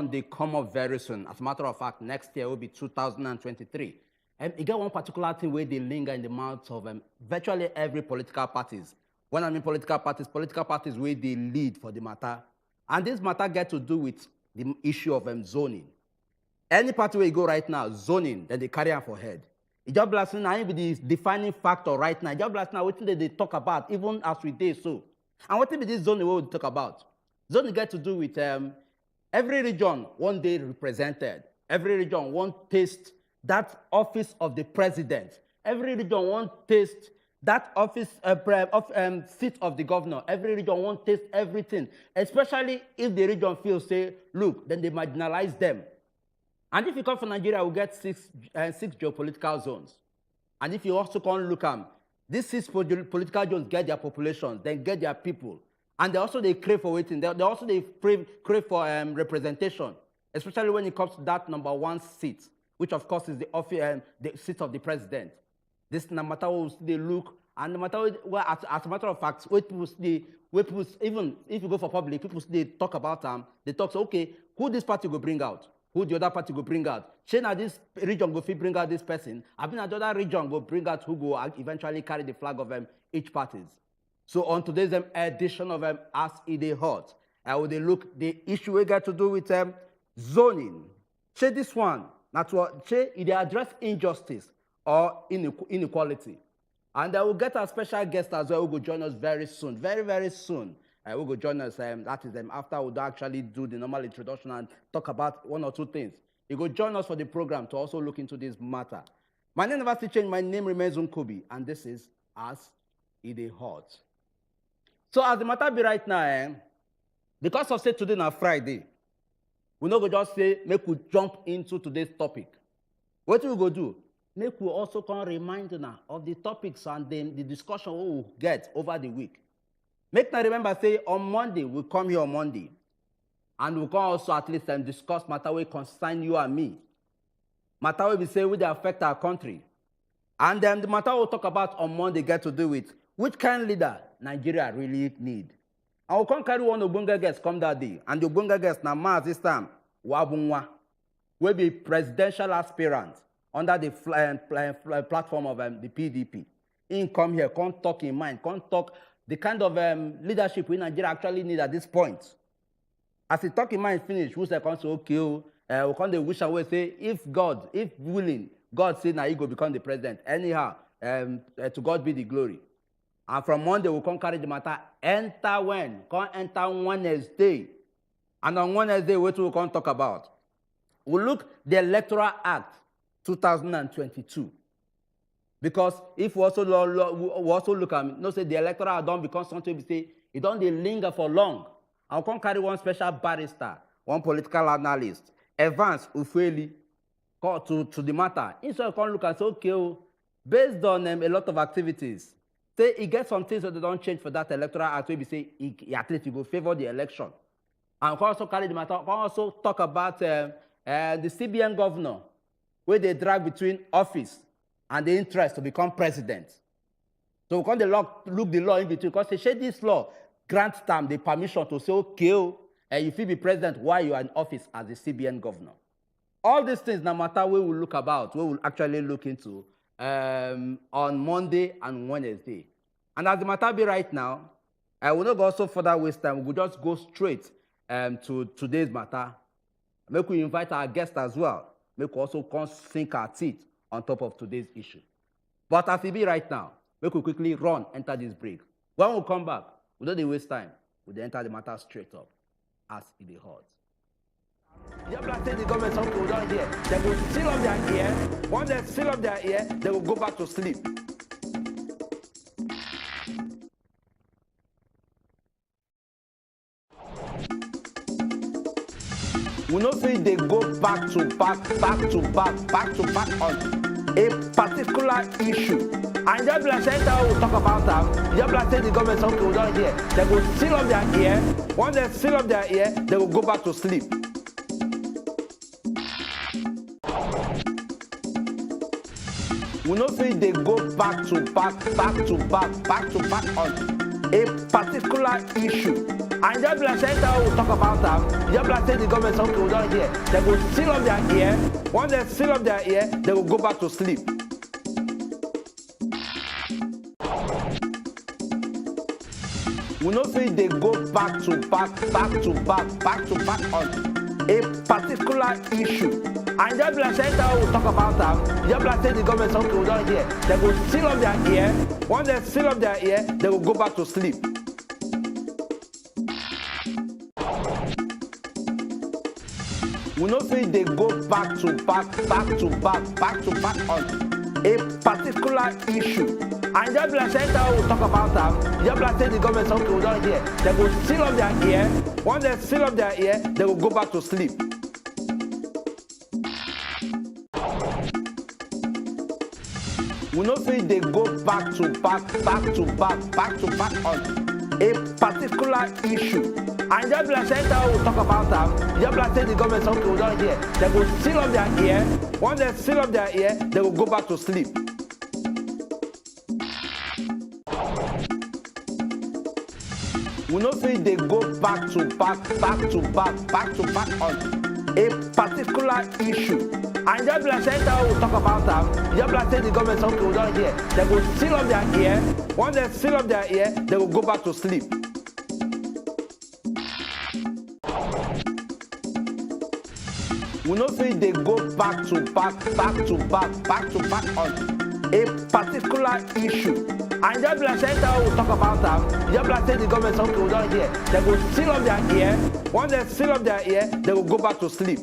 they come up very soon. As a matter of fact, next year will be 2023. And you get one particular thing where they linger in the mouths of virtually every political parties. When I mean political parties where they lead for the matter. And this matter get to do with the issue of zoning. Any party where you go right now, zoning, then they carry on for head. It's just blasting now, be the defining factor right now. It's just blasting now, what they talk about, even as we did so. And what be this zoning we talk about? Zoning get to do with every region one day represented. Every region one taste that office of the president. Every region one taste that office seat of the governor. Every region one taste everything. Especially if the region feels say, look, then they marginalize them. And if you come from Nigeria, we'll get six geopolitical zones. And if you also come look at these 6 political zones get their populations, then get their people. And they crave for waiting. They also crave for representation, especially when it comes to that number 1 seat, which of course is the seat of the president. This no matter what they look, and no matter what, as a matter of fact, even if you go for public, people they talk about them. They talk, so, okay, who this party will bring out? Who the other party will bring out? Shana, this region go bring out this person. I mean, another region go bring out who go eventually carry the flag of each parties. So on today's edition of As It Dey Hot, will they look the issue we got to do with zoning. Say this one, not what say they address injustice or inequality. And I will get a special guest as well who will join us very soon, very, very soon. Who will join us, that is after we'll actually do the normal introduction and talk about 1 or 2 things. He will join us for the program to also look into this matter. My name never changed, my name remains Nkobi, and this is As It Dey Hot. So as the matter be right now, because of say today na Friday, we no go just say, make we jump into today's topic. What we go do? Make we also come remind now of the topics and then the discussion we will get over the week. Make now remember, say, on Monday, we'll come here on Monday. And we'll come also at least discuss matter we concern you and me. Matter we say will affect our country. And then the matter we'll talk about on Monday get to do with which kind of leader Nigeria really need. And we'll come carry one Obunga guest come that day. And the Obunga guest now Maz this time, Wabunwa, will be presidential aspirant under the platform of the PDP. He come here, come talk in mind, come talk the kind of leadership we Nigeria actually need at this point. As the talk in mind finish, we say, okay, we come wish away, say, if willing, God say now he go become the president. Anyhow, to God be the glory. And from Monday, we'll come carry the matter, enter when? Come enter Wednesday. And on Wednesday, what we'll come talk about? We'll look the Electoral Act 2022. Because if we also look at no say the electoral don't become something we say it don't linger for long. I'll come carry one special barrister, one political analyst, Evans Ufeli, to the matter. Instead of come look and say, okay, based on a lot of activities, say he gets some things that they don't change for that electoral act, we say at least he will favor the election. And we also carry the matter, we also talk about the CBN governor, where they drag between office and the interest to become president. So we can't look the law in between, because they say this law grants them the permission to say, okay, if you be president while you are in office as the CBN governor. All these things, no matter we will look about, we will actually look into on Monday and Wednesday. And as the matter be right now, I will not go so further waste time. We will just go straight to today's matter. Make we invite our guests as well. Make we also come sink our teeth on top of today's issue. But as it be right now, we could quickly enter this break. When we come back, we don't waste time. We enter the matter straight up, as it dey hot. Just like the government, some people down here, they will seal up their ear. Once they seal up their ear, they will go back to sleep. We know say they go back to back on a particular issue. And just like that, we'll talk about that. Just like the government, some people down here, they will seal up their ear. Once they seal up their ear, they will go back to sleep. We know say they go back to back on a particular issue. And just like center will talk about them, just like say the government something we don't hear, they will seal up their ear. Once they seal up their ear, they will go back to sleep. We know say they go back to back on a particular issue. And just like center will talk about them, just like say the government something we don't hear, they will seal up their ear. Once they seal up their ear, they will go back to sleep. We know say they go back to back on a particular issue. And just like center will talk about them, just like say the government something we don't hear, they will seal up their ear. Once they seal up their ear, they will go back to sleep. We know say they go back to back on a particular issue. And just like center will talk about them, just like say the government something we don't hear, they will seal up their ear. Once they seal up their ear, they will go back to sleep. We know say they go back to back on a particular issue. And just like center will talk about them, just like say the government something we don't hear, they will seal up their ear. Once they seal up their ear, they will go back to sleep. We know say they go back to back on a particular issue. And just like center will talk about them, just like say the government something we don't hear, they will seal up their ear. Once they seal up their ear, they will go back to sleep.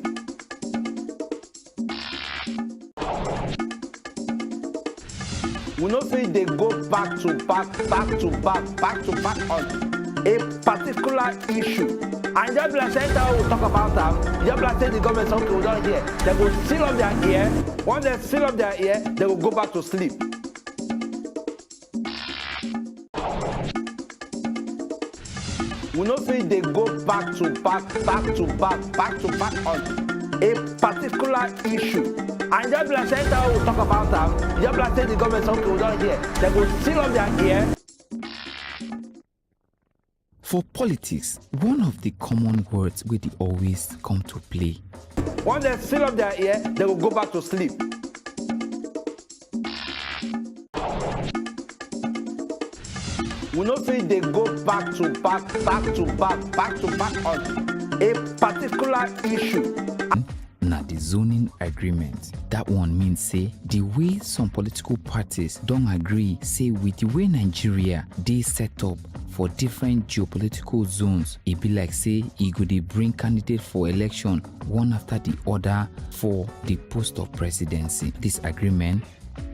We know say they go back to back on a particular issue. And just like center will talk about them, just like say the government something we don't hear, they will seal up their ear. Once they seal up their ear, they will go back to sleep. We know say they go back to back on a particular issue. And just like center will talk about them, just like say the government something we don't hear, they will seal up their ear. For politics, one of the common words where they always come to play. Once they seal up their ear, they will go back to sleep. We know say they go back to back on a particular issue. Now the zoning agreement, that one means say the way some political parties don't agree say with the way Nigeria they set up for different geopolitical zones, it be like say e go dey bring candidate for election one after the other for the post of presidency. This agreement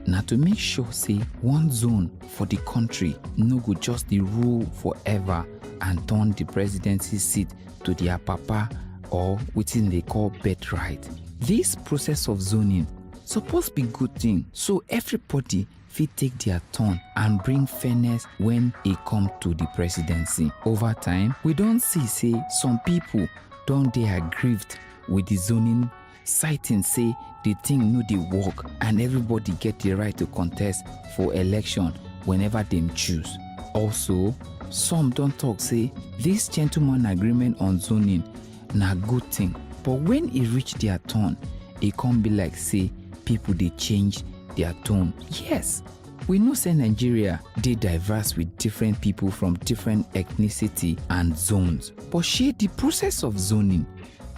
now to make sure say one zone for the country no go just the rule forever and turn the presidency seat to their papa or wetin they call birthright. This process of zoning suppose be good thing so everybody fit take their turn and bring fairness when it come to the presidency. Over time, we don't see say some people don't they aggrieved with the zoning, citing say the thing no dey work and everybody get the right to contest for election whenever them choose. Also, some don't talk say this gentleman agreement on zoning na good thing, but when it reach their turn, it can't be like say people they change their tone. Yes, we know say Nigeria they diverse with different people from different ethnicity and zones, but share the process of zoning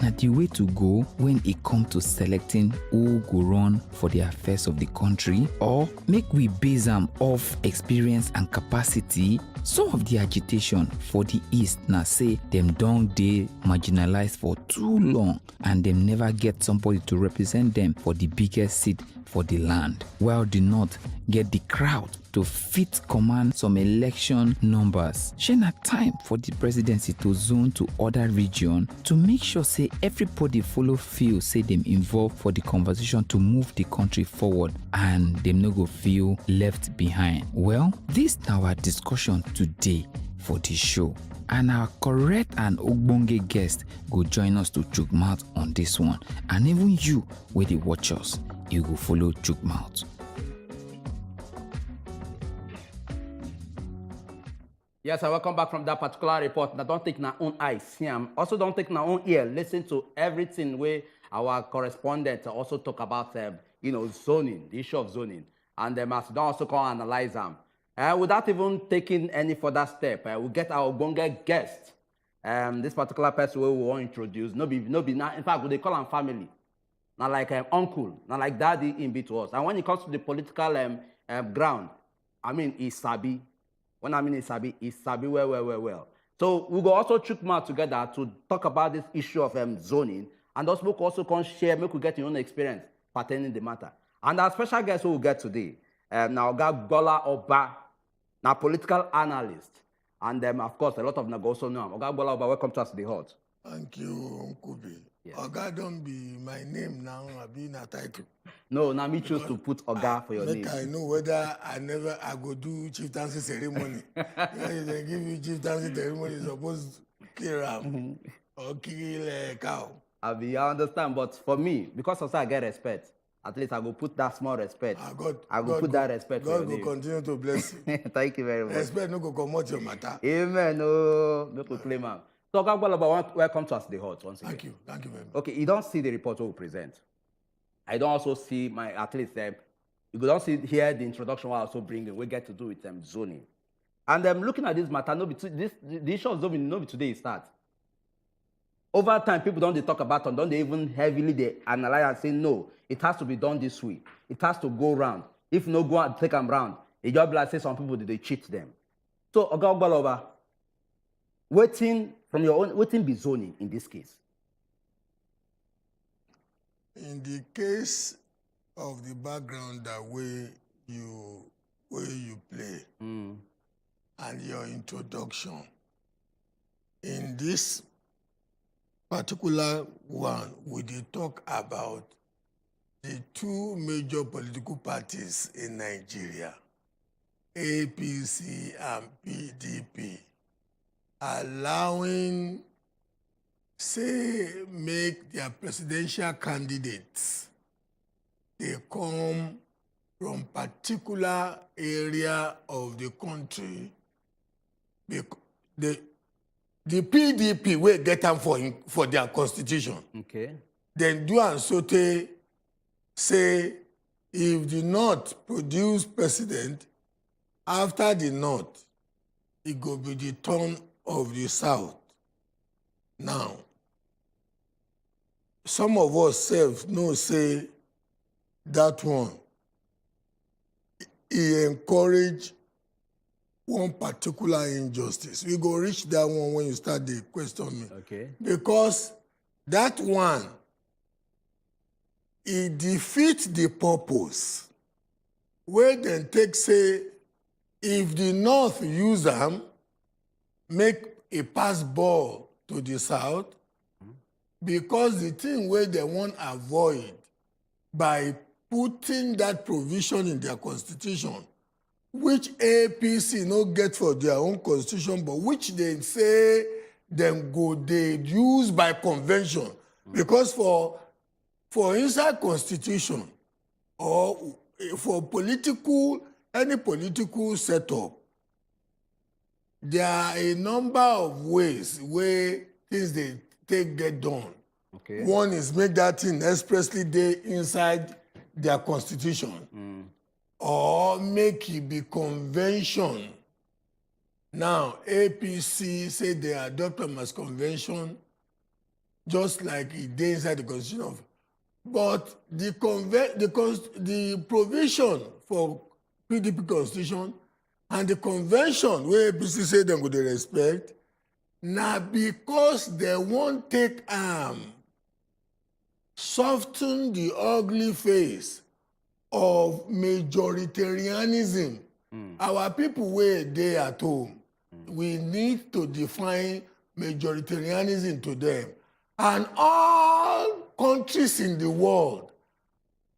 na the way to go when it come to selecting who go run for the affairs of the country, or make we base them off experience and capacity. Some of the agitation for the East now say them don't they marginalized for too long and them never get somebody to represent them for the biggest seat for the land, while the North get the crowd to fit command some election numbers. Share na time for the presidency to zone to other region to make sure say everybody follow feel say them involved for the conversation to move the country forward and them no go feel left behind. Well, this now our discussion today for the show, and our correct and ogbonge guest go join us to chook mouth on this one, and even you where they watch us, you go follow chook mouth. Yes, I welcome back from that particular report. Now, don't take our own eyes, see 'em. Also, don't take our own ear. Listen to everything where our correspondent also talk about, zoning, the issue of zoning. And as don't also come analyze them. Without even taking any further step, we'll get our Bonga guest. This particular person we will introduce, no be, in fact, they call him family. Not like uncle, not like daddy in between us. And when it comes to the political ground, I mean, he's sabi. When I mean he's sabi well. So we go also chook mouth together to talk about this issue of zoning, and those people also can share, make we get your own experience pertaining the matter. And our special guest who will get today, now Gola Oba, now political analyst, and of course a lot of them also know him. Oga Gola Oba, welcome to us to the hut. Thank you, Nkubi. Yes. Oga don't be my name now, I be in a title. No, now me choose to put Oga for your name. I know whether I go do chieftaincy ceremony. They give you chieftaincy ceremony, supposed to kill ram or kill a cow. I understand, but for me, because also I get respect, at least I go put that small respect. I go put that respect. God will continue to bless you. Thank you very much. Respect no go come out your matter. Amen. No, no claim am. So, Oga, welcome to us the hut once again. Thank you very much. Okay, you don't see the report we present. I don't also see at least you don't see here the introduction I also bring in. We get to do with zoning. And looking at this matter, the issue of zoning, no be today it starts. Over time, people don't talk about it, don't they even heavily they analyze and say, no, it has to be done this way. It has to go round. If no go and take them round, it just like say some people they cheat them. So, Oga Ogbaloba, waiting from your own, waiting be zoning in this case. In the case of the background that way you play and your introduction, in this particular one, we did talk about the two major political parties in Nigeria, APC and PDP, allowing, say, make their presidential candidates, they come from particular area of the country. The PDP will get them for their constitution. Okay. Then do and so they say, if the North produce president, after the North, it will be the turn of the South. Now, some of us self know say that one, he encourage one particular injustice. We go reach that one when you start the question me. Okay. Because that one, it defeats the purpose. Where then take say, if the North use them, make a pass ball to the South, because the thing where they want to avoid by putting that provision in their constitution, which APC no get for their own constitution, but which they say them go they use by convention. Because for inside constitution or for any political setup, there are a number of ways where things they take get done. Okay. One is make that thing expressly there inside their constitution. Or make it be convention. Now, APC say they adopt them as convention, just like it did inside the constitution. But the provision for PDP constitution and the convention where APC say them go they respect, now because they won't take soften the ugly face of majoritarianism. Our people where they at home, we need to define majoritarianism to them. And all countries in the world,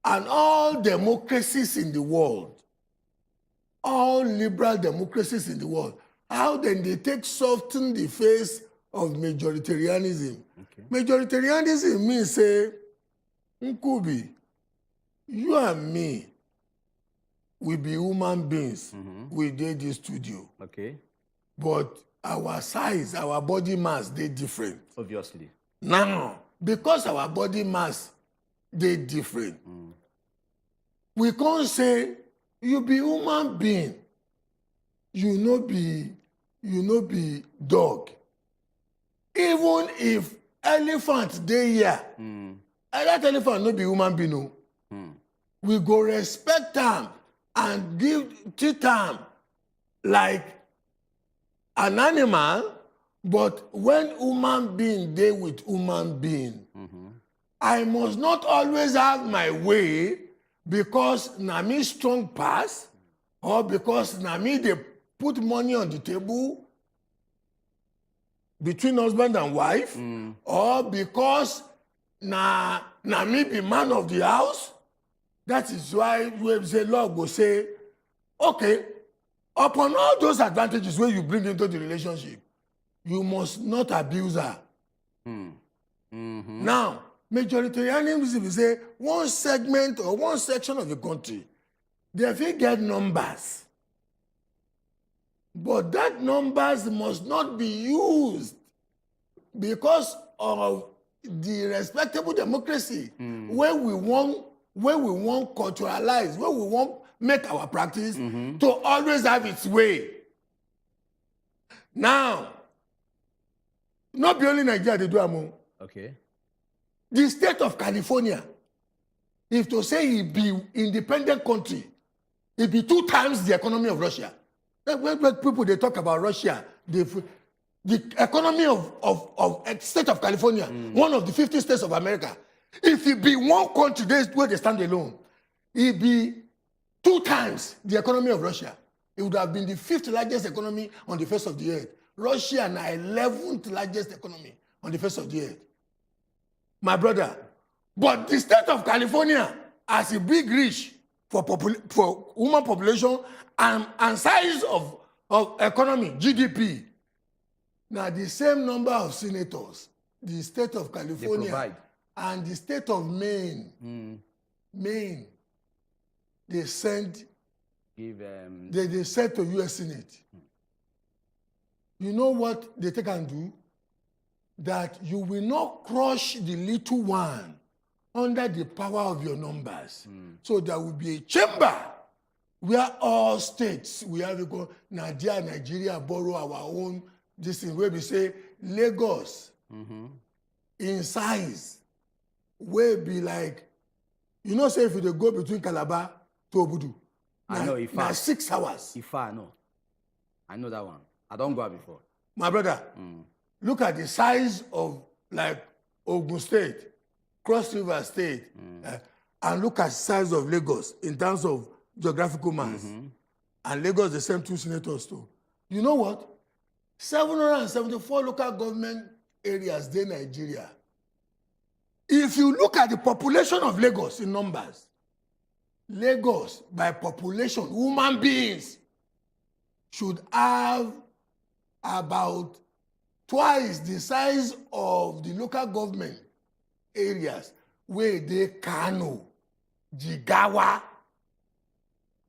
and all democracies in the world, all liberal democracies in the world, how then they take soften the face of majoritarianism. Okay. Majoritarianism means say, Nkubi, you and me, we be human beings. We did this studio. Okay. but our size, our body mass, they different. Obviously. Now, because our body mass, they different, we can't say, you be human being, you no be dog. Even if elephant dey here, that elephant no be human being, no. We go respect am and treat am like an animal, but when human being dey with human being, I must not always have my way because na me strong pass, or because na me dey put money on the table between husband and wife, or because na me be man of the house. That is why we say law go say, okay, upon all those advantages wey you bring into the relationship, you must not abuse her. Now, majoritarianism is say one segment or one section of the country, they fit get numbers, but that numbers must not be used because of the respectable democracy where we want culturalize, where we want make our practice to always have its way. Now, not be only Nigeria they do am. Okay. The state of California, if to say it be independent country, it be 2 times the economy of Russia. When people they talk about Russia, the economy of state of California, one of the 50 states of America, if it be one country where they stand alone, it be 2 times the economy of Russia. It would have been the 5th largest economy on the face of the earth. Russia is the 11th largest economy on the face of the earth. My brother, but the state of California has a big reach for human population and size of economy, GDP. Now, the same number of senators, the state of California and the state of Maine, they send they send to U.S. Senate. You know what they take and do? That you will not crush the little one under the power of your numbers. So there will be a chamber where all states, we have to go, Nigeria borrow our own, this thing where we say Lagos in size will be like, you know, say if you go between Calabar to Obudu, I know if I 6 hours. If I know that one. I don't go out before. My brother, look at the size of like Ogun State, Cross River State, and look at the size of Lagos in terms of geographical mass. And Lagos, the same 2 senators too. You know what? 774 local government areas in Nigeria. If you look at the population of Lagos in numbers, Lagos by population, human beings should have about twice the size of the local government areas where they Kano, Jigawa,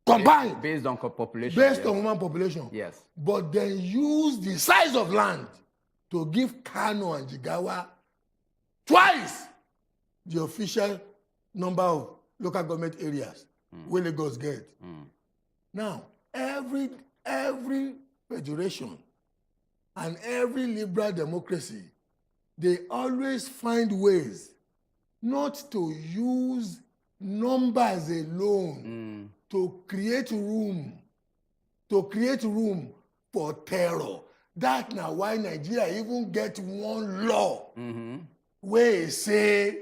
combined. Based on population. Based on human population. Yes. But then use the size of land to give Kano and Jigawa twice the official number of local government areas where Lagos get. Now, every federation and every liberal democracy, they always find ways not to use numbers alone to create room for terror. That's now why Nigeria even get one law where it say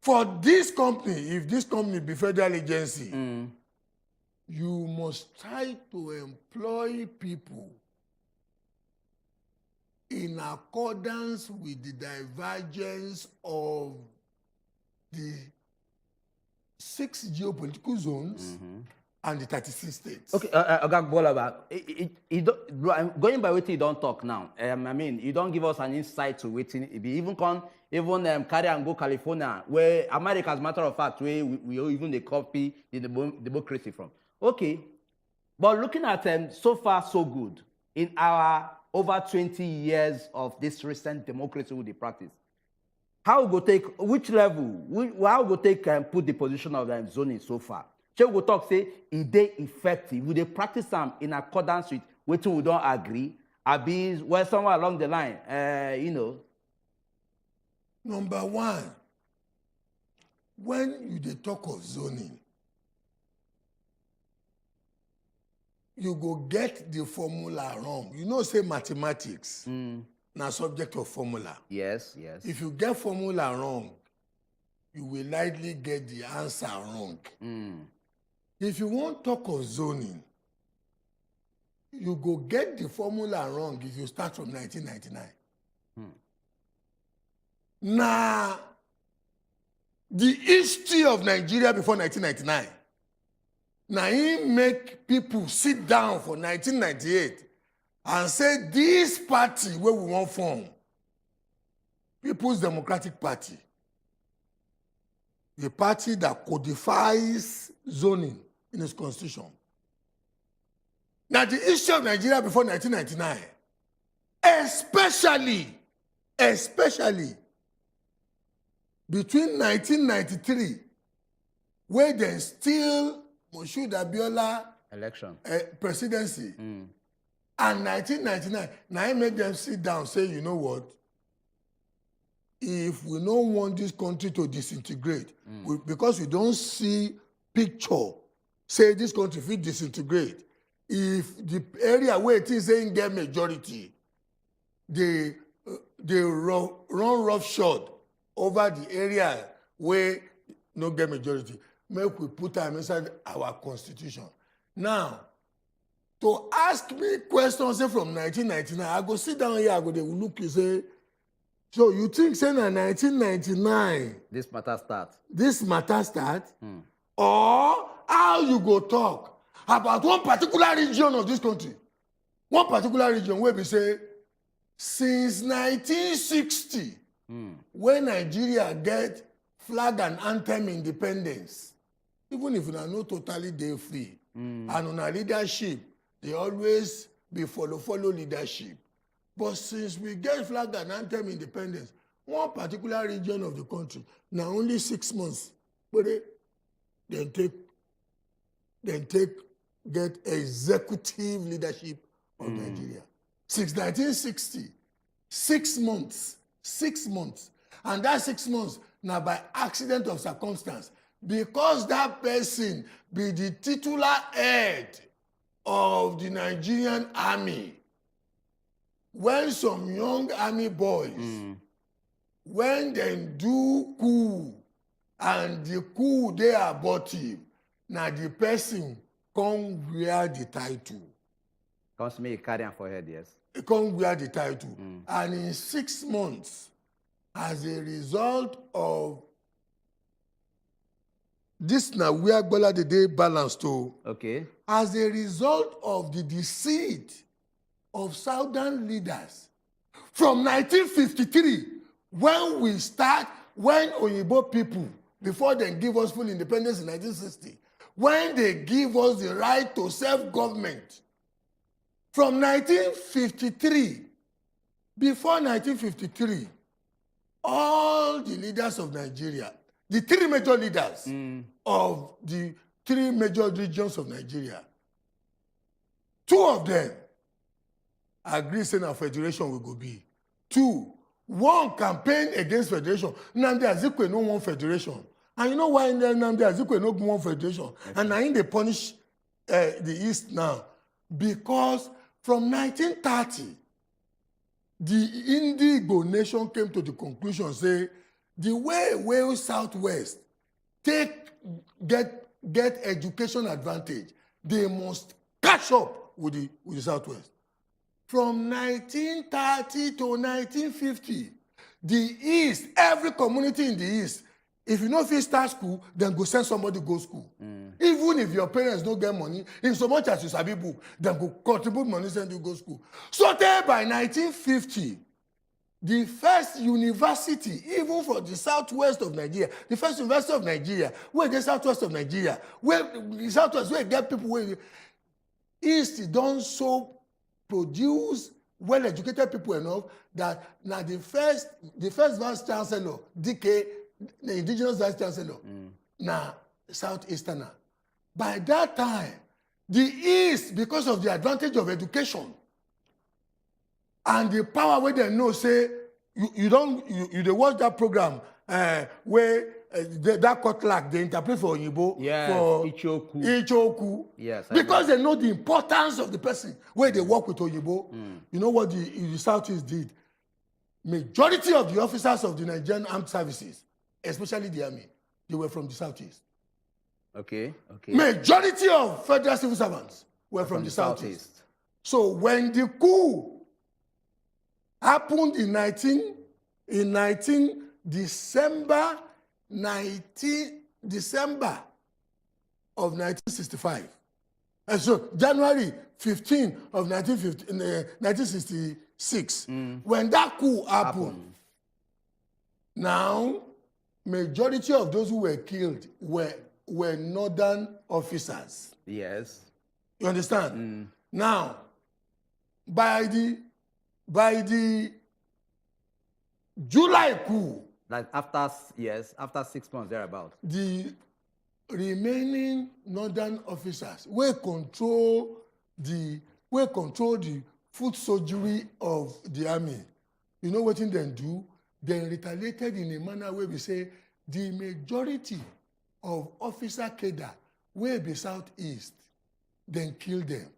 for this company, if this company be federal agency, you must try to employ people in accordance with the divergence of the 6 geopolitical zones and the 36 states. Okay, going by what you don't talk now, I mean, you don't give us an insight to waiting. It be even carry and go California, where America, as a matter of fact, where we even they copy the democracy from. Okay, But looking at so far, so good in our over 20 years of this recent democracy we dey practice, how we go take, which level, how we go take put the position of zoning so far? Shey we go talk say e dey effective, we dey practice am in accordance with wetin we don agree, abi well somewhere along the line, you know. Number one, when you dey talk of zoning, you go get the formula wrong. You know, say mathematics na subject of formula. Yes, yes. If you get formula wrong, you will likely get the answer wrong. If you want talk of zoning, you go get the formula wrong if you start from 1999. Now, the history of Nigeria before 1999, now he make people sit down for 1998 and say this party where we want form, People's Democratic Party, the party that codifies zoning in its constitution. Now the history of Nigeria before 1999, especially between 1993, where they still Moshood Abiola election presidency, and 1999, now I made them sit down and say, you know what? If we don't want this country to disintegrate, because we don't see picture, say this country will disintegrate. If the area where it is saying get majority, they run roughshod over the area where no get majority. Make we put them inside our constitution. Now, to ask me questions say from 1999, I go sit down here, I go they will look you say, so you think say na 1999 this matter start? Or how you go talk about one particular region of this country? One particular region where we say, since 1960, when Nigeria get flag and anthem independence, even if you are not totally day free, and on our leadership, they always be follow leadership. But since we get flag and anthem independence, one particular region of the country, now only 6 months, but then get executive leadership of Nigeria. Since 1960, 6 months. And that 6 months, now by accident of circumstance, because that person be the titular head of the Nigerian army, when some young army boys, when they do coup, and the coup they are abortive, now the person come wear the title. Comes me carry am for head, yes. Come wear the title. And in 6 months, as a result of this now where Bola the day balanced to. Okay. As a result of the deceit of Southern leaders from 1953, when Oyibo people, before they give us full independence in 1960, when they give us the right to self-government, from 1953, before 1953, all the leaders of Nigeria, the three major leaders of the three major regions of Nigeria, two of them agree saying a federation will go be. Two, one campaign against federation. Nnamdi Azikiwe no want federation. And you know why Nnamdi Azikiwe no want federation? Okay. And now they punish the East now. Because from 1930, the Indigo nation came to the conclusion, say, the way Wales Southwest get education advantage, they must catch up with the Southwest. From 1930 to 1950, the East, every community in the East, if you know if you start school, then go send somebody go school. Even if your parents don't get money, in so much as you sabi book, then go contribute money send you go school. So there by 1950, the first university, even for the southwest of Nigeria, the first university of Nigeria, where the southwest of Nigeria, where the southwest, where get people, where East don't so produce well-educated people enough that now the first vice chancellor, DK, the indigenous vice chancellor, now Southeasterner. By that time, the East, because of the advantage of education and the power where they know, say, you they watch that program where that Kotlak, they interpret for Oyinbo, for Ichoku. Yes, because they know the importance of the person where they work with Oyinbo. You know what the Southeast did? Majority of the officers of the Nigerian armed services, especially the army, they were from the Southeast. Okay. Majority of federal civil servants were from the Southeast. So when the coup happened in December of 1965. And so January 15 of 1966, when that coup happened, now majority of those who were killed were northern officers. Yes. You understand? Now, by the July coup, like after 6 months thereabout, the remaining northern officers will control the foot surgery of the army. You know what they do? They retaliated in a manner where we say the majority of officer cadre will be Southeast, then kill them.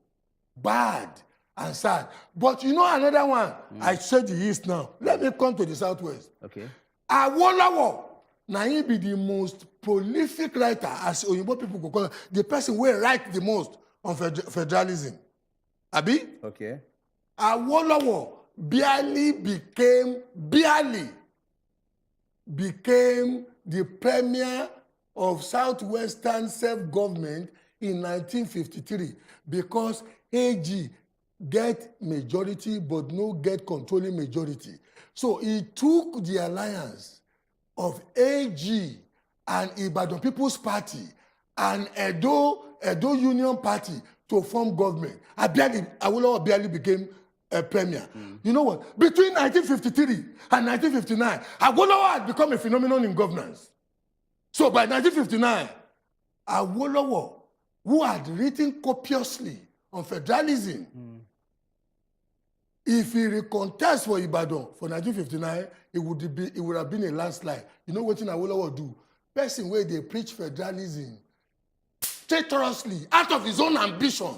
Bad and sad. But you know another one? I said the East now. Let me come to the Southwest. Okay. Awolowo, now he be the most prolific writer, as Oyinbo people go call it, the person who write the most on federalism. Abi? Okay. Awolowo barely became the premier of Southwestern self-government in 1953 because AG get majority but no get controlling majority. So he took the alliance of AG and Ibadan People's Party and Edo Union Party to form government. Awolowo barely became a premier. You know what? Between 1953 and 1959, Awolowo had become a phenomenon in governance. So by 1959, Awolowo, who had written copiously on federalism, if he recontest for Ibadan for 1959, it would have been a landslide. You know what Awolowo do? Person where they preach federalism, traitorously, out of his own ambition,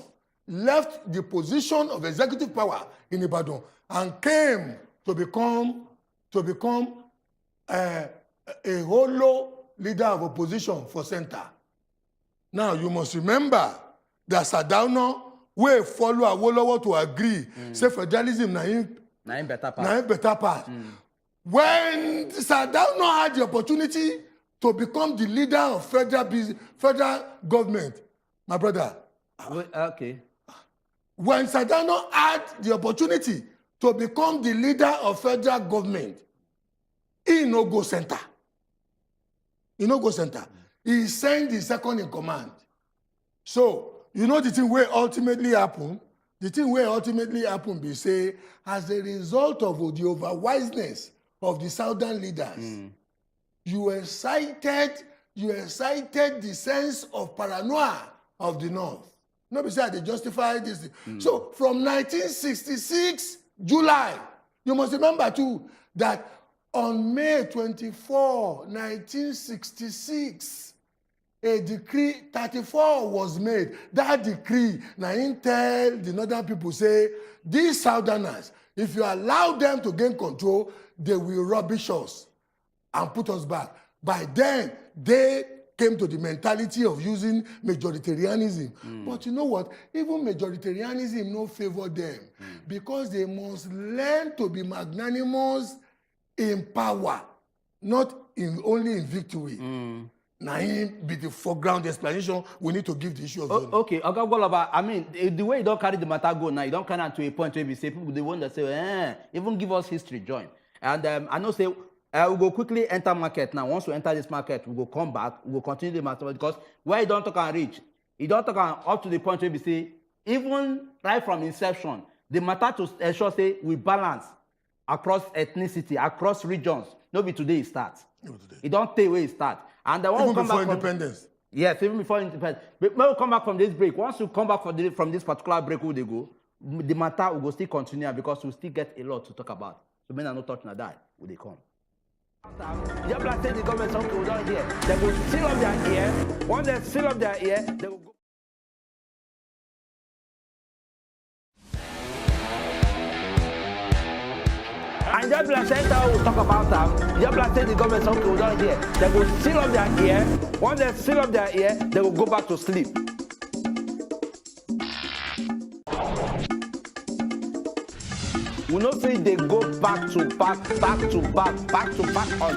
left the position of executive power in Ibadan and came to become a hollow leader of opposition for center. Now you must remember that Sardauna will follow Awolowo to agree. Say federalism na him better part. When Sardauna had the opportunity to become the leader of federal government, my brother. Okay. When Sardauna had the opportunity to become the leader of federal government, he no go center. He sent the second in command. So, you know the thing where ultimately happened? The thing where ultimately happened be say, as a result of the overwiseness of the southern leaders, you excited the sense of paranoia of the north. No, besides they justify this. So from 1966 July, you must remember too that on May 24, 1966, a decree 34 was made. That decree, now tell the northern people say, these southerners, if you allow them to gain control, they will rubbish us and put us back. By then, they came to the mentality of using majoritarianism. But you know what? Even majoritarianism no favor them because they must learn to be magnanimous in power, not only in victory. Now, be the foreground explanation we need to give the issue of zoning. Okay, Ogagwaloba, I mean, the way you don't carry the matter go now, you don't carry it to a point where we say people, they want to say, even give us history, join. And I know say, we'll go quickly enter market now. Once we enter this market, we'll go come back, we'll continue the matter because where you don't talk and reach, you don't talk and up to the point where we say, even right from inception, the matter to ensure say we balance across ethnicity, across regions. No be today it starts. It don't take where it starts. And the one Even come before back independence. Yes, even before independence. But when we come back from this break, once you come back from this particular break, where they go, the matter will go still continue because we still get a lot to talk about. So men are not touching that, will they come? The black say the government some people down here, they will seal up their ear. Once they seal up their ear, they will go. And the black center will talk about them. The black say the government some people down here, they will seal up their ear. Once they seal up their ear, they will go back to sleep. We know say they go back to back on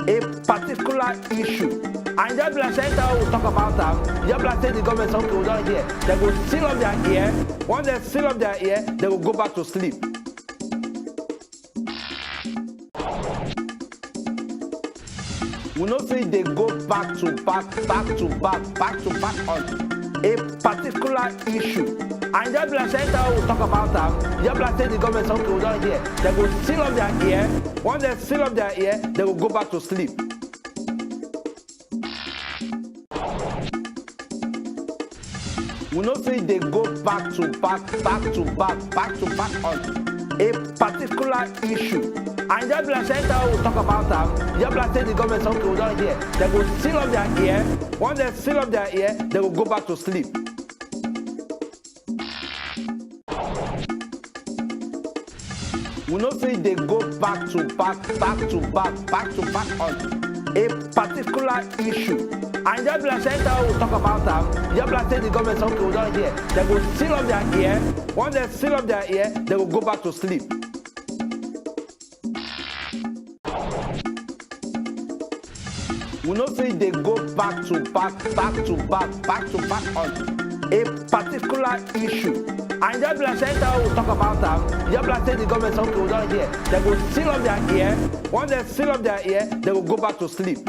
a particular issue. And the black center will talk about them. The black say the government some people down here, they will seal up their ear. Once they seal up their ear, they will go back to sleep. We know say they go back to back on a particular issue. And the black center will talk about them. The black say the government some people down here, they will seal up their ear. Once they seal up their ear, they will go back to sleep. We know say they go back to back on a particular issue. And the black center will talk about them. The black say the government some people down here, they will seal up their ear. Once they seal up their ear, they will go back to sleep. We know say they go back to back on a particular issue. And the black center will talk about them. The black say the government some people down here, they will seal up their ear. Once they seal up their ear, they will go back to sleep. We know say they go back to back on a particular issue. And the black center will talk about them. The black say the government some people down here, they will seal up their ear. Once they seal up their ear, they will go back to sleep.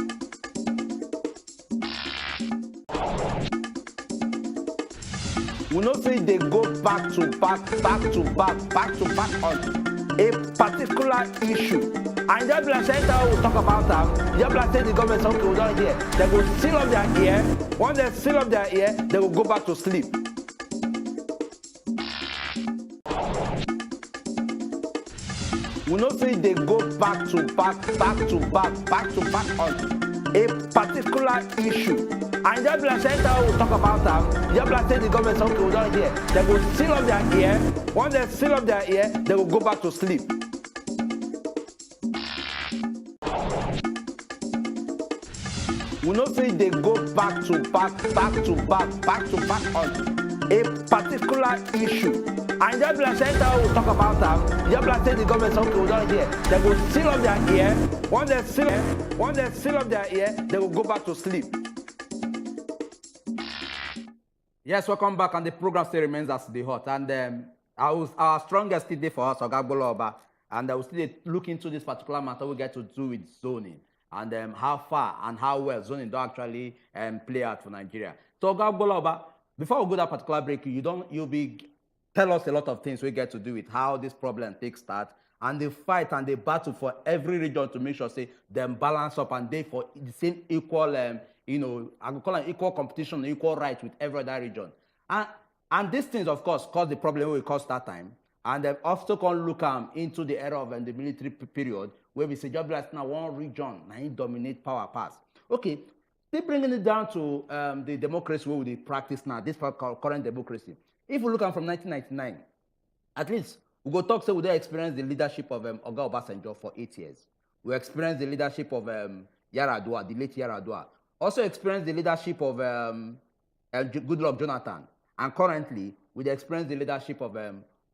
We know say they go back to back on a particular issue. And the black center will talk about them. The black say the government some people down here, they will seal up their ear. Once they seal up their ear, they will go back to sleep. We know say they go back to back on a particular issue. And the black center will talk about them. The black say the government some people down here, they will seal up their ear. Once they seal up their ear, they will go back to sleep. We know say they go back to back on a particular issue. And the black center will talk about them. The black say the government some people down here, they will seal up their ear. Once they seal up their ear, they will go back to sleep. Yes, welcome back, and the program still remains as the hot. And our strongest today for us, Wazobia, and we'll still look into this particular matter we get to do with zoning, and how far and how well zoning do actually play out for Nigeria. So Wazobia, before we go that particular break, you'll be tell us a lot of things we get to do with how this problem takes start, and the fight and the battle for every region to make sure say them balance up and they for the same equal I would call it equal competition, equal right with every other region. And these things, of course, cause the problem we caused that time. And they also can look into the era of the military period, where we say, just like now one region, now it dominate power pass. Okay, they bringing it down to the democracy where we practice now, this current democracy. If we look at from 1999, at least we go talk, so we don't experience the leadership of Oga Obasanjo for 8 years. We experience the leadership of Yaradua, the late Yaradua. Also experienced the leadership of Goodluck Jonathan, and currently we experience the leadership of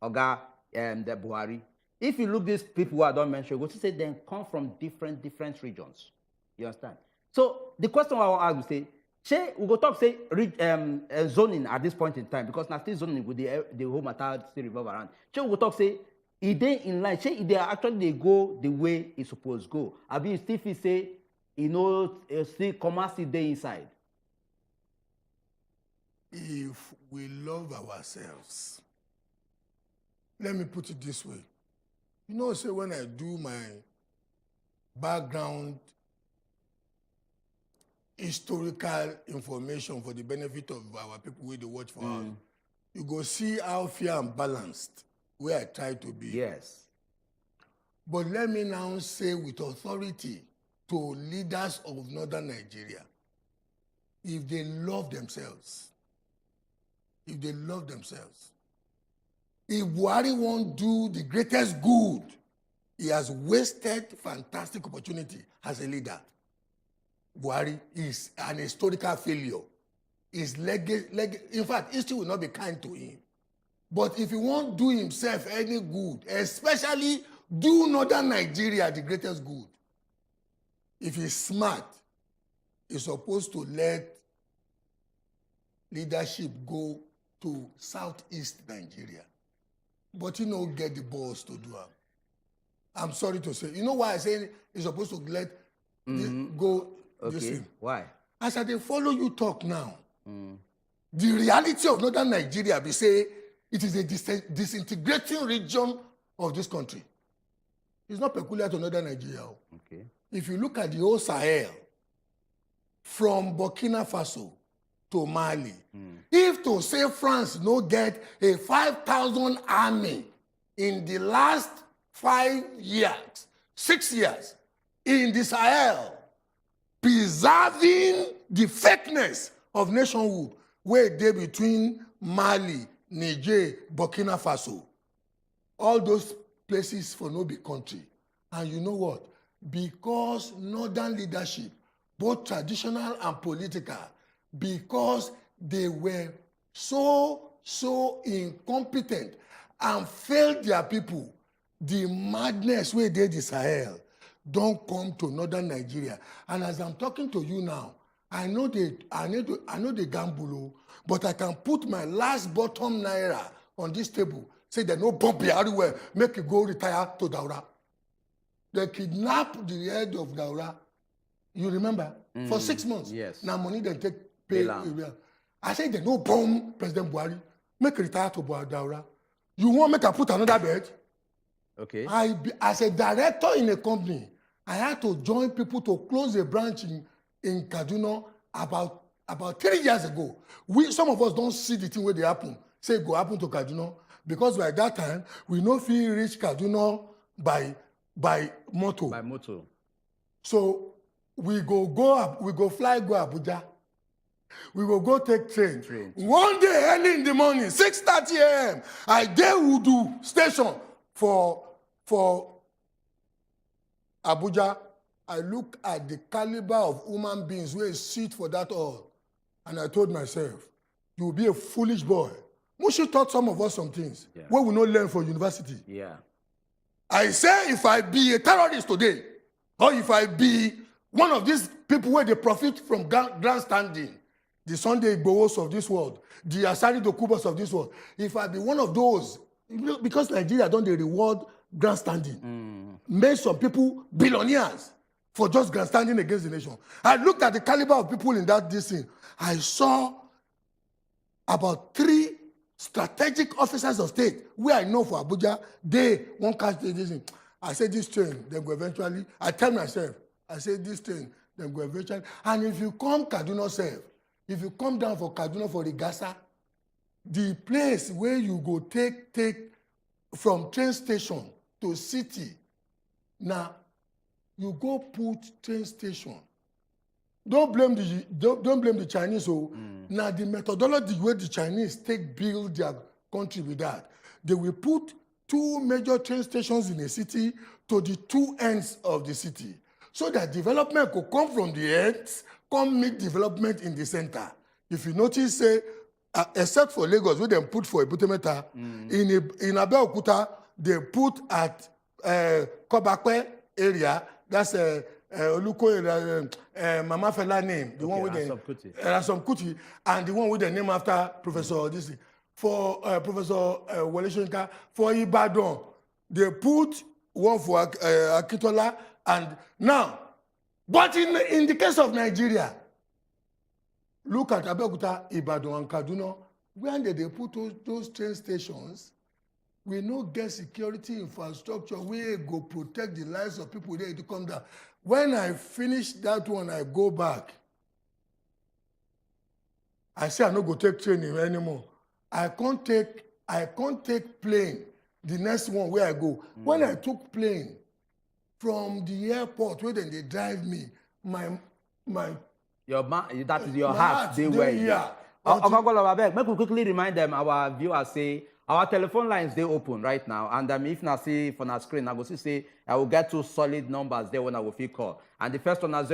Oga the Buhari. If you look these people who I don't mention, we say they come from different regions. You understand? So the question I want to ask you say, we go talk say zoning at this point in time, because now still zoning with the whole matter still revolve around. So we go talk say if they in line, say if they actually they go the way it's supposed to go. I mean, still say, still commerce day inside. if we love ourselves. Let me put it this way. You know, say when I do my background historical information for the benefit of our people who they watch for us, you go see how fair and balanced where I try to be. Yes. But let me now say with authority to leaders of northern Nigeria, if they love themselves, if Buhari won't do the greatest good, he has wasted fantastic opportunity as a leader. Buhari is an historical failure. His in fact, history will not be kind to him. But if he won't do himself any good, especially do northern Nigeria the greatest good, if he's smart, he's supposed to let leadership go to southeast Nigeria. But get the balls to do it. I'm sorry to say. You know why I say he's supposed to let this go this thing? Why? As I dey follow you talk now, the reality of northern Nigeria be say it is a disintegrating region of this country. It's not peculiar to northern Nigeria. Okay. If you look at the whole Sahel, from Burkina Faso to Mali, if to say France no get a 5,000 army in the last 5 years, 6 years, in the Sahel, preserving the fakeness of nationhood where they between Mali, Niger, Burkina Faso, all those places for no big country. And you know what? Because northern leadership, both traditional and political, because they were so incompetent and failed their people, the madness where they the Sahel don't come to northern Nigeria. And as I'm talking to you now, I know the gamble, but I can put my last bottom naira on this table, say they no bomb everywhere, make you go retire to Daura. They kidnapped the head of Daura. You remember? For 6 months. Yes. Now money they take pay. I say they no bomb President Buhari, make retire to Daura. You want make I put another bed? Okay. As a director in a company, I had to join people to close a branch in Kaduna about 3 years ago. Some of us don't see the thing where they happen. Say it go happen to Kaduna. Because by that time, we no fit reach Kaduna by motor. By motor. So we go fly go Abuja. We go take train. One day early in the morning, 6:30 a.m., I dey Udu station for Abuja. I look at the caliber of human beings who sit for that all, and I told myself, you will be a foolish boy. Mushi taught some of us some things where we not learn for university. Yeah. I say if I be a terrorist today, or if I be one of these people where they profit from grandstanding, the Sunday Igbowos of this world, the Asari Dokubas of this world, if I be one of those, because Nigeria don't they reward grandstanding, made some people billionaires for just grandstanding against the nation. I looked at the caliber of people in that thing. I saw about 3 strategic officers of state where I know for Abuja, they won't catch this thing. I said this train, they go eventually. I tell myself, I say this train, they go eventually. And if you come Kaduna self, if you come down for Kaduna for the Gasa, the place where you go take from train station to city, now you go put train station. Don't blame the Chinese. Now the methodology where the Chinese take build their country with that, they will put 2 major train stations in a city to the 2 ends of the city, so that development could come from the ends, come meet development in the center. If you notice, say, except for Lagos, where they put for Ebutemeta, in Abeokuta, they put at Kobakwe area, that's Oluko, Mama Fela name, the one with the Rasom Kuti, and the one with the name after Professor this for Professor Wole Soyinka. For Ibadan, they put one for Akintola, and now, but in the case of Nigeria, look at Abeokuta, Ibadan, and Kaduna. When they put those train stations, we no get security infrastructure. We go protect the lives of people there to come down. When I finish that one, I go back. I say I no go take training anymore. I can't take plane. The next one where I go. When I took plane from the airport where then they drive me, that is your heart. They were here. Make we quickly remind them, our viewers say our telephone lines they open right now, and if na see for our screen, I go see say I will get 2 solid numbers there when I will feel call. And the first one is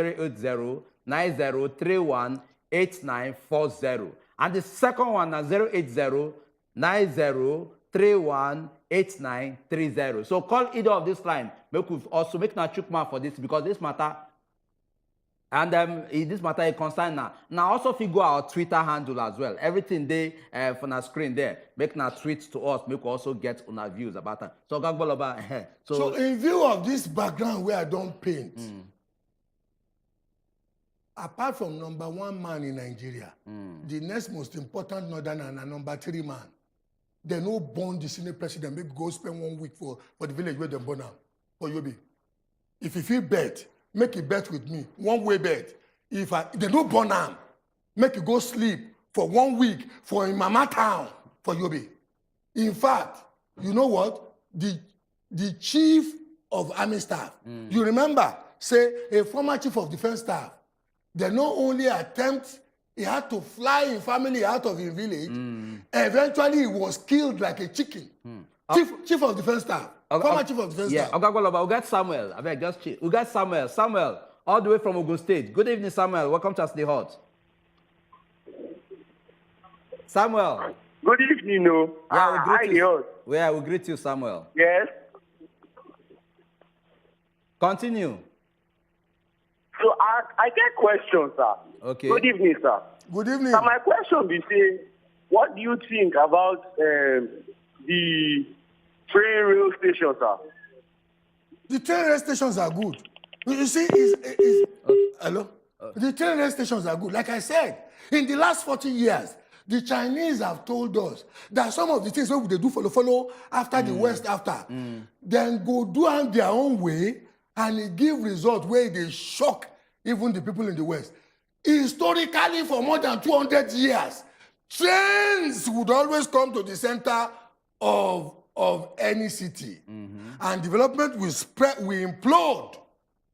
080-9031-8940, and the second one is 080-9031-8930. So call either of this line. Make we also make na chukma for this, because this matter. And this matter is concerned now. Now also if you go our Twitter handle as well. Everything they from our screen there. Make na tweets to us. Make we also get on our views about that. So Gagboloba. So in view of this background where I don't paint, apart from number 1 man in Nigeria, the next most important northerner and number 3 man, they no born the senior president. Maybe go spend 1 week for the village where they born now. For Yobi. If you feel bad, make a bet with me, 1-way bet. If they don't born am, make you go sleep for 1 week for in Mama Town for Yobe. In fact, you know what? The chief of army staff, you remember, say a former chief of defense staff, they not only attempt, he had to fly in family out of his village, eventually he was killed like a chicken. Chief of defense staff. Former chief of defense staff. Yeah, we got Samuel. I beg, just chill. We got Samuel. Samuel, all the way from Ogun State. Good evening, Samuel. Welcome to As the Hot. Samuel. Good evening, no. Yeah, we greet you. Hot. Yeah, we greet you, Samuel. Yes. Continue. So I get questions, sir. Okay. Good evening, sir. Good evening. So my question be say, what do you think about the train rail station, sir? The train rail stations are good. You see, hello? The train rail stations are good. Like I said, in the last 40 years, the Chinese have told us that some of the things that they do follow after the West then go do them their own way, and it give result where they shock even the people in the West. Historically, for more than 200 years, trains would always come to the center of any city. And development will spread, will implode.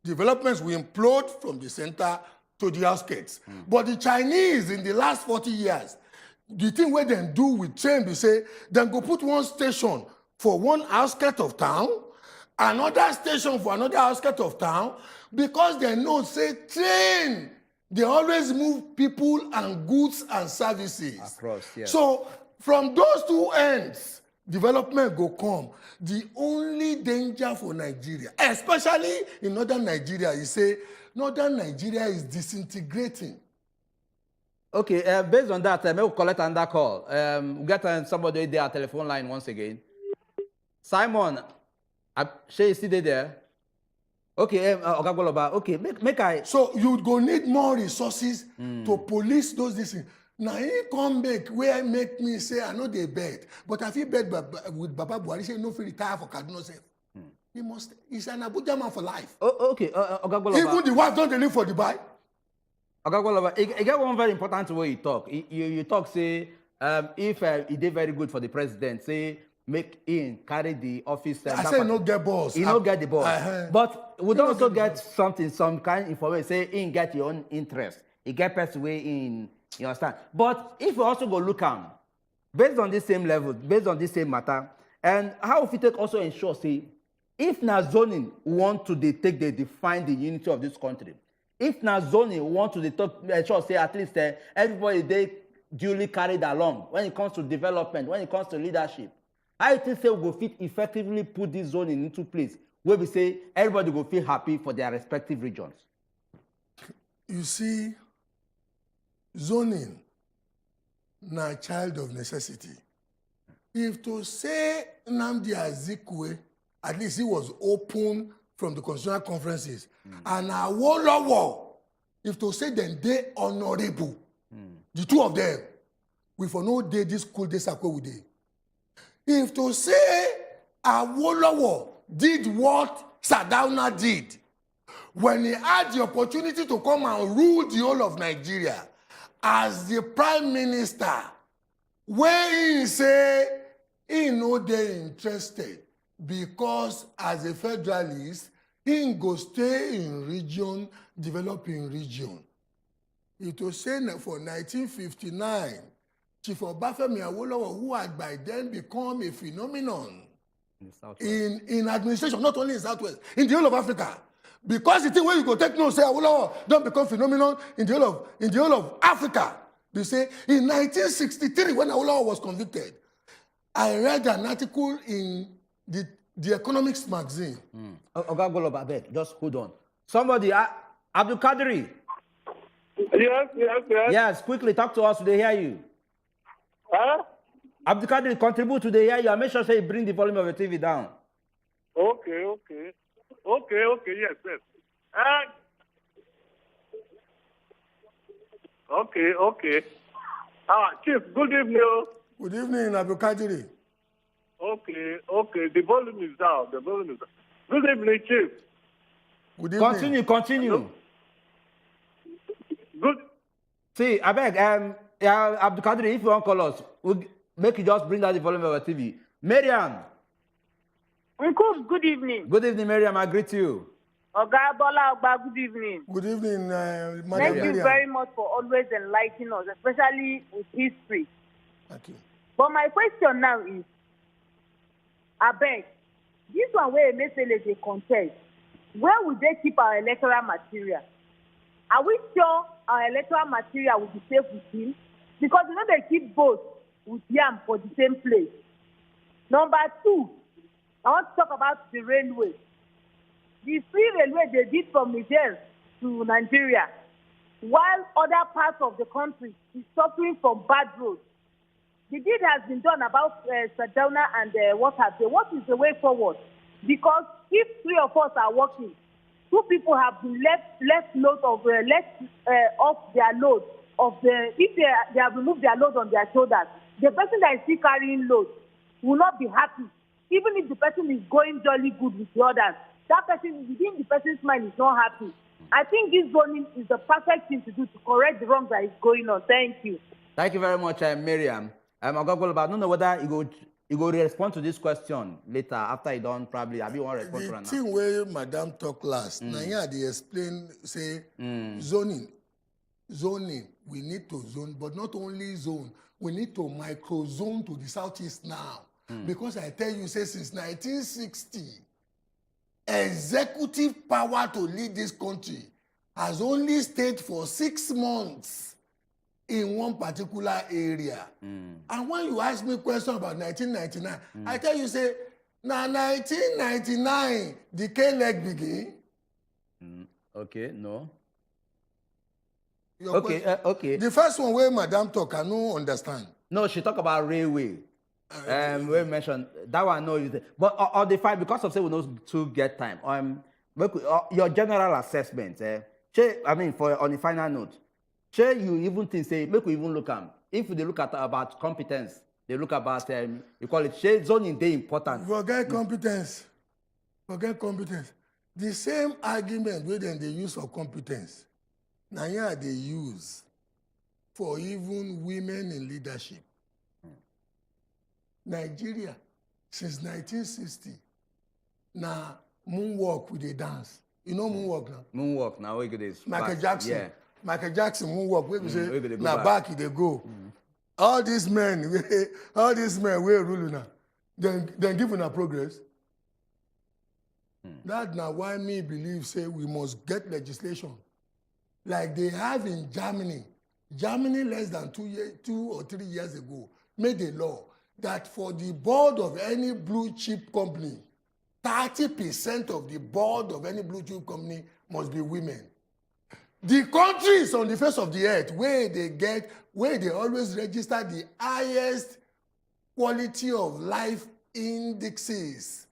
Developments will implode from the center to the outskirts. But the Chinese, in the last 40 years, the thing where they do with train, they say, then go put 1 station for 1 outskirt of town, another station for another outskirt of town, because they know, say, train, they always move people and goods and services. Across, yes. So from those 2 ends, development go come. The only danger for Nigeria, especially in northern Nigeria, is say northern Nigeria is disintegrating. Okay, based on that, maybe we'll collect another call. We get somebody there at telephone line once again. Simon, Shay, you still there? Okay, okay, make I... So you go need more resources to police those things. Now he come back where make me say I know they bet, but I feel bet with Baba Buhari say no free retire for Kaduna self. He must. He's an Abuja man for life. Oh, okay, even the wife don't live for Dubai. I get one very important way you talk. You talk say if he did very good for the president, say make him carry the office. I say no get boss. He no get the boss. But we don't also get something, some kind of information. Say he get your own interest. He get person way in. You understand? But if you also go look at based on this same level, based on this same matter, and how if you take also ensure, say, if na zoning want to define the unity of this country, if na zoning want to ensure, say, at least everybody they duly carried along when it comes to development, when it comes to leadership, I think say we go fit effectively put this zoning into place where we say everybody go feel happy for their respective regions. You see, zoning na child of necessity. If to say Nnamdi Azikiwe, at least he was open from the constitutional conferences, and Awolowo, if to say then they honorable, The two of them, we for no day this cool day circle with day. If to say Awolowo did what Sardauna did, when he had the opportunity to come and rule the whole of Nigeria as the prime minister, when he say he no dey interested because as a federalist, he go stay in region, develop in region. It was saying for 1959, Chief Obafemi Awolowo, who had by then become a phenomenon in administration, not only in Southwest, in the whole of Africa. Because the thing where you go take note, say Awolowo don't become phenomenon in the whole of Africa. They say in 1963, when Awolowo was convicted, I read an article in the Economics magazine. Oga Goloba, abeg, just hold on. Somebody, Abdul Kadri. Yes. Yes, quickly talk to us. They hear you. Huh? Abdul Kadri, contribute to the hear you and make sure say you bring the volume of your TV down. Okay, yes. Okay. Chief, good evening. Good evening, Abdul Kadri. Okay. The volume is down. Good evening, Chief. Good evening. Continue. Hello? Good. See, I beg, Abdul Kadri, if you want to call us, we'll make you just bring down the volume of your TV. Mariam. Uncle, good evening. Good evening, Mariam. I greet you. Oga Bola Ogba, good evening. Good evening, Madam Thank you Miriam. very much for always enlightening us, especially with history. Thank you. But my question now is, abeg, this one where Emefele dey contest, where will they keep our electoral material? Are we sure our electoral material will be safe with him? Because you know they keep both with yam for the same place. Number two, I want to talk about the railway. The free railway they did from Niger to Nigeria, while other parts of the country is suffering from bad roads. The deed has been done about Sardauna and what have they. What is the way forward? Because if three of us are working, two people have been left off their load of the. If they have removed their load on their shoulders, the person that is still carrying load will not be happy, even if the person is going jolly good with the others. That person within the person's mind is not happy. I think this zoning is the perfect thing to do to correct the wrongs that is going on. Thank you. Thank you very much, Miriam. Oga Goloba, I don't know whether you go respond to this question later after you done probably. Have you want to respond to The it now? thing where Madam talk last, now here they explain, say, zoning, we need to zone, but not only zone, we need to micro-zone to the southeast now. Because I tell you, say, since 1960, executive power to lead this country has only stayed for 6 months in one particular area. And when you ask me a question about 1999, I tell you, say, now 1999, the K-leg begin. Okay, no. Your Okay, question- okay. The first one where Madam talk, I no understand. No, she talk about railway. We mentioned that one. No, but on the fight because of say we know to get time. Your general assessment. I mean, for on the final note, you even think say make we even look at if they look at about competence, they look about equality. Zoning dey important. Forget competence. The same argument wey dem dey use for competence, na here they use for even women in leadership. Nigeria, since 1960, na moonwalk with a dance. You know moonwalk now? Moonwalk now. We go this. Michael Jackson. Yeah. Michael Jackson moonwalk. Where we we say go dey go na back. back they go. All these men wey rule now, then give una progress. That now why me believe say we must get legislation like they have in Germany. Germany less than 2 or 3 years ago made a law that for the board of any blue chip company, 30% of the board of any blue chip company must be women. The countries on the face of the earth where they always register the highest quality of life indexes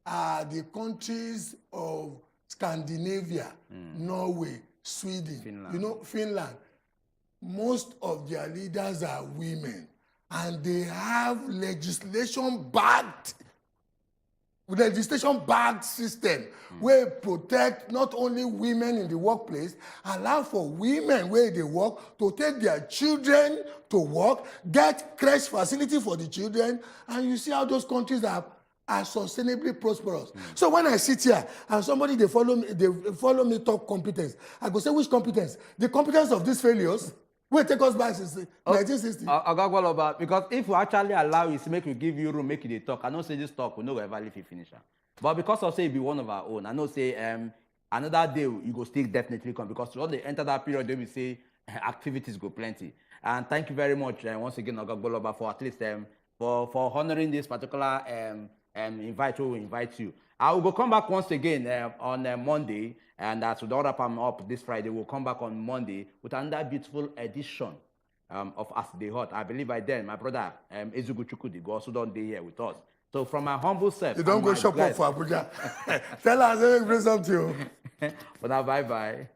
are the countries of Scandinavia, Norway, Sweden, Finland. you know, Finland. most of their leaders are women, and they have legislation-backed system wey protect not only women in the workplace, allow for women where they work to take their children to work, get creche facility for the children, and you see how those countries are sustainably prosperous. So when I sit here and somebody they follow me talk competence, I go say, which competence? The competence of these failures will take us back since 1960. Wazobia, because if we actually allow it, make we give you room, make you dey talk. I know say this talk, we know ever if you finish. But because of say it be one of our own, I know say another day you go still definitely come, because once they enter that period, they will say activities go plenty. And thank you very much once again, Wazobia, for at least for honoring this particular invite. We will invite you. I will go come back once again on Monday, and as we don't wrap up this Friday, we'll come back on Monday with another beautiful edition of As They Hot. I believe by then my brother Ezugu Chukwudi go also don't be here with us. So from my humble self, You don't go shop up for Abuja. Tell us, let me bring something to you. But now, bye-bye.